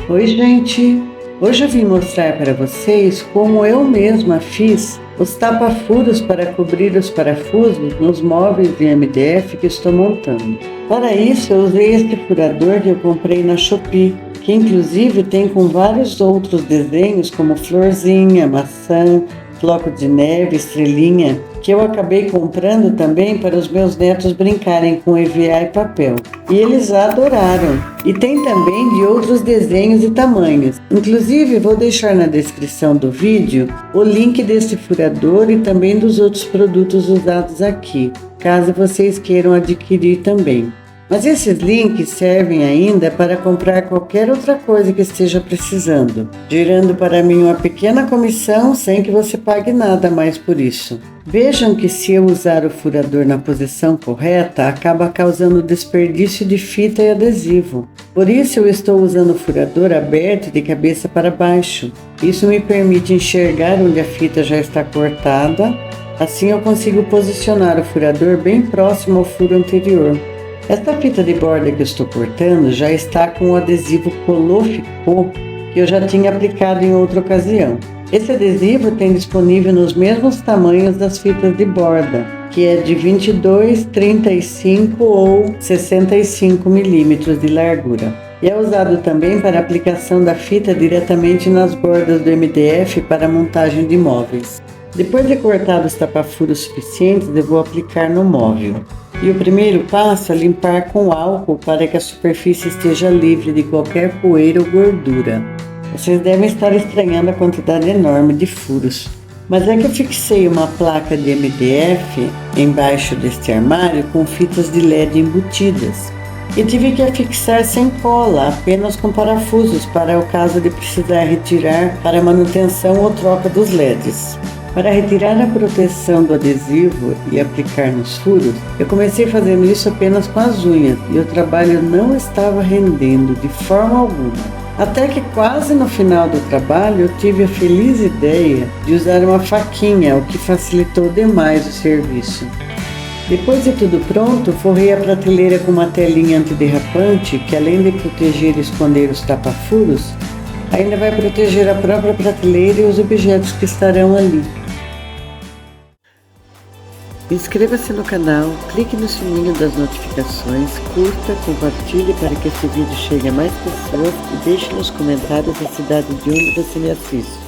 Oi, gente! Hoje eu vim mostrar para vocês como eu mesma fiz os tapa-furos para cobrir os parafusos nos móveis de MDF que estou montando. Para isso eu usei este furador que eu comprei na Shopee, que inclusive tem com vários outros desenhos como florzinha, maçã, floco de neve, estrelinha, que eu acabei comprando também para os meus netos brincarem com EVA e papel. E eles adoraram. E tem também de outros desenhos e tamanhos. Inclusive, vou deixar na descrição do vídeo o link desse furador e também dos outros produtos usados aqui, caso vocês queiram adquirir também. Mas esses links servem ainda para comprar qualquer outra coisa que esteja precisando, gerando para mim uma pequena comissão sem que você pague nada mais por isso. Vejam que se eu usar o furador na posição correta, acaba causando desperdício de fita e adesivo. Por isso eu estou usando o furador aberto de cabeça para baixo. Isso me permite enxergar onde a fita já está cortada, assim eu consigo posicionar o furador bem próximo ao furo anterior. Esta fita de borda que eu estou cortando já está com o adesivo Color-Ficou que eu já tinha aplicado em outra ocasião. Esse adesivo tem disponível nos mesmos tamanhos das fitas de borda, que é de 22, 35 ou 65 milímetros de largura. E é usado também para aplicação da fita diretamente nas bordas do MDF para montagem de móveis. Depois de cortar os tapa-furos suficientes, eu vou aplicar no móvel. E o primeiro passo é limpar com álcool para que a superfície esteja livre de qualquer poeira ou gordura. Vocês devem estar estranhando a quantidade enorme de furos. Mas é que eu fixei uma placa de MDF embaixo deste armário com fitas de LED embutidas. E tive que afixar sem cola, apenas com parafusos para o caso de precisar retirar para manutenção ou troca dos LEDs. Para retirar a proteção do adesivo e aplicar nos furos, eu comecei fazendo isso apenas com as unhas e o trabalho não estava rendendo de forma alguma. Até que quase no final do trabalho eu tive a feliz ideia de usar uma faquinha, o que facilitou demais o serviço. Depois de tudo pronto, forrei a prateleira com uma telinha antiderrapante que, além de proteger e esconder os tapa-furos, ainda vai proteger a própria prateleira e os objetos que estarão ali. Inscreva-se no canal, clique no sininho das notificações, curta, compartilhe para que este vídeo chegue a mais pessoas e deixe nos comentários a cidade de onde você me assiste.